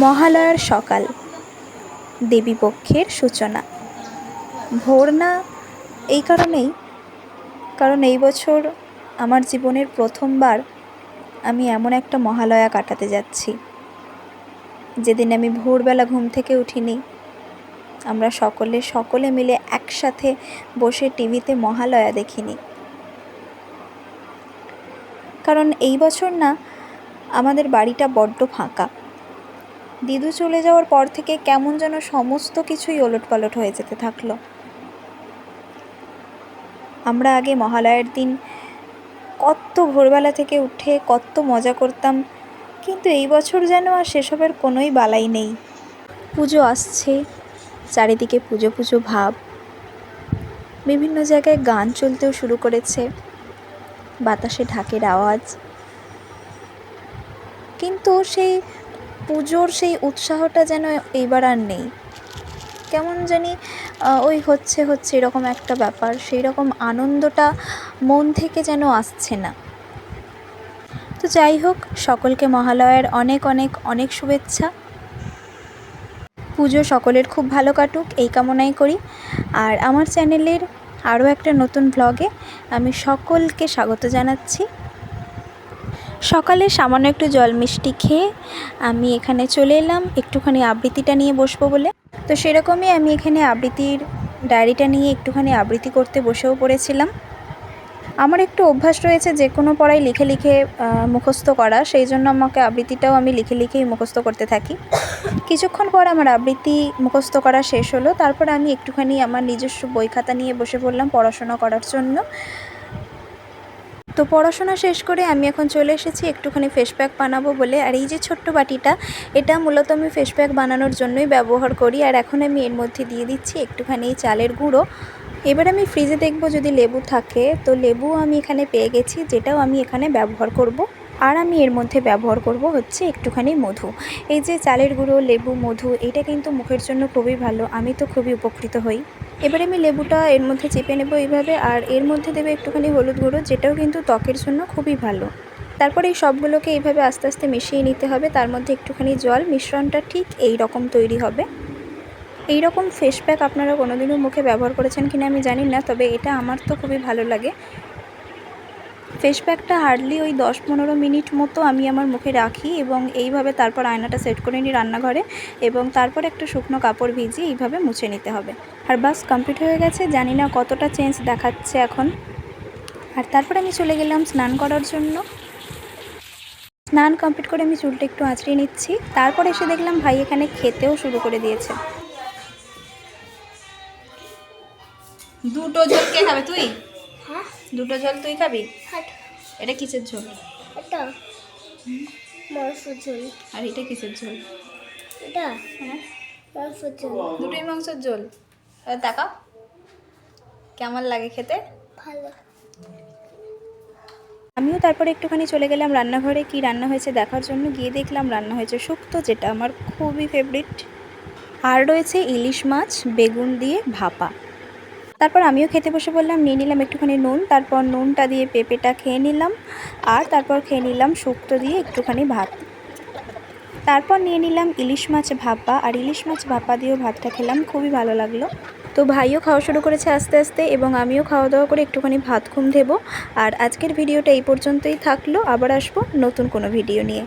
মহালয়ার সকাল, দেবীপক্ষের সূচনা। ভোর না এই কারণেই, কারণ এই বছর আমার জীবনের প্রথমবার আমি এমন একটা মহালয়া কাটাতে যাচ্ছি যেদিন আমি ভোরবেলা ঘুম থেকে উঠিনি। আমরা সকলে মিলে একসাথে বসে টিভিতে মহালয়া দেখিনি। কারণ এই বছর না আমাদের বাড়িটা বড্ড ফাঁকা। দিদু চলে যাওয়ার পর থেকে কেমন যেন সমস্ত কিছুই ওলটপালট হয়ে যেতে থাকলো। আমরা আগে মহালয়ার দিন কত ভোরবেলা থেকে উঠে কত মজা করতাম, কিন্তু এই বছর যেন আর সেসবের কোনোই বালাই নেই। পুজো আসছে, চারিদিকে পুজো পুজো ভাব, বিভিন্ন জায়গায় গান চলতেও শুরু করেছে, বাতাসে ঢাকের আওয়াজ, কিন্তু সেই পুজোর সেই উৎসাহটা যেন এইবার আর নেই। কেমন জানি ওই হচ্ছে এরকম একটা ব্যাপার, সেই রকম আনন্দটা মন থেকে যেন আসছে না। তো যাই হোক, সকলকে মহালয়ার অনেক অনেক অনেক শুভেচ্ছা। পুজো সকলের খুব ভালো কাটুক এই কামনাই করি। আর আমার চ্যানেলের আরও একটা নতুন ব্লগে আমি সকলকে স্বাগত জানাচ্ছি। সকালে সামান্য একটু জল মিষ্টি খেয়ে আমি এখানে চলে এলাম একটুখানি আবৃত্তিটা নিয়ে বসবো বলে। তো সেরকমই আমি এখানে আবৃত্তির ডায়েরিটা নিয়ে একটুখানি আবৃত্তি করতে বসেও পড়েছিলাম। আমার একটু অভ্যাস রয়েছে যে কোনো পড়াই লিখে লিখে মুখস্থ করা, সেই জন্য আমাকে আবৃত্তিটাও আমি লিখে লিখেই মুখস্থ করতে থাকি। কিছুক্ষণ পর আমার আবৃত্তি মুখস্থ করা শেষ হলো, তারপর আমি একটুখানি আমার নিজস্ব বই খাতা নিয়ে বসে পড়লাম পড়াশোনা করার জন্য। তো পড়াশোনা শেষ করে আমি এখন চলে এসেছি একটুখানি ফেস প্যাক বানাবো বলে। আর এই যে ছোট্ট বাটিটা, এটা মূলত আমি ফেস প্যাক বানানোর জন্যই ব্যবহার করি। আর এখন আমি এর মধ্যে দিয়ে দিচ্ছি একটুখানি চালের গুঁড়ো। এবার আমি ফ্রিজে দেখব যদি লেবু থাকে, তো লেবু আমি এখানে পেয়ে গেছি, যেটাও আমি এখানে ব্যবহার করব। আর আমি এর মধ্যে ব্যবহার করব হচ্ছে একটুখানি মধু। এই যে চালের গুঁড়ো, লেবু, মধু, এটা কিন্তু মুখের জন্য খুবই ভালো, আমি তো খুবই উপকৃত হই। এবারে আমি লেবুটা এর মধ্যে চেপে নেব এইভাবে, আর এর মধ্যে দেবে একটুখানি হলুদ গুঁড়ো, যেটাও কিন্তু ত্বকের জন্য খুবই ভালো। তারপরে এই সবগুলোকে এইভাবে আস্তে আস্তে মিশিয়ে নিতে হবে, তার মধ্যে একটুখানি জল, মিশ্রণটা ঠিক এই রকম তৈরি হবে। এই রকম ফেস প্যাক আপনারা কোনোদিনও মুখে ব্যবহার করেছেন কিনা আমি জানি না, তবে এটা আমার তো খুবই ভালো লাগে। ফেস প্যাকটা হার্ডলি ওই 10-15 মিনিট মতো আমি আমার মুখে রাখি এবং এইভাবে তারপর আয়নাটা সেট করে নিই রান্নাঘরে, এবং তারপর একটা শুকনো কাপড় ভিজিয়ে এইভাবে মুছে নিতে হবে। আর বাস কমপ্লিট হয়ে গেছে। জানি না কতটা চেঞ্জ দেখাচ্ছে এখন। আর তারপর আমি চলে গেলাম স্নান করার জন্য। স্নান কমপ্লিট করে আমি চুলটা একটু আঁচড়িয়ে নিচ্ছি। তারপর এসে দেখলাম ভাই এখানে খেতেও শুরু করে দিয়েছে। দুটো ঝোল কে খাবে? তুই? হ্যাঁ, দুটো ঝোল তুই খাবি? এটা কিসের ঝোল? এটা মাংসের ঝোল। আর এটা কিসের ঝোল? এটা হ্যাঁ মাংসের ঝোল। দুটোই মাংসের ঝোল। তাকাও কেমন লাগে খেতে? ভালো। আমিও তারপরে একটুখানি চলে গেলাম রান্নাঘরে, কি রান্না হয়েছে দেখার জন্য। গিয়ে দেখলাম রান্না হয়েছে শুক্তো, যেটা আমার খুবই ফেভারিট। আর রয়েছে ইলিশ মাছ বেগুন দিয়ে ভাপা। তারপর আমিও খেতে বসে বললাম, নিয়ে নিলাম একটুখানি নুন, তারপর নুনটা দিয়ে পেঁপেটা খেয়ে নিলাম, আর তারপর খেয়ে নিলাম শুক্তো দিয়ে একটুখানি ভাত। তারপর নিয়ে নিলাম ইলিশ মাছ ভাপা, আর ইলিশ মাছ ভাপা দিয়েও ভাতটা খেলাম, খুবই ভালো লাগলো। তো ভাইও খাওয়া শুরু করেছে আস্তে আস্তে, এবং আমিও খাওয়া দাওয়া করে একটুখানি ভাত ঘুম দেবো। আর আজকের ভিডিওটা এই পর্যন্তই থাকলো, আবার আসবো নতুন কোনো ভিডিও নিয়ে।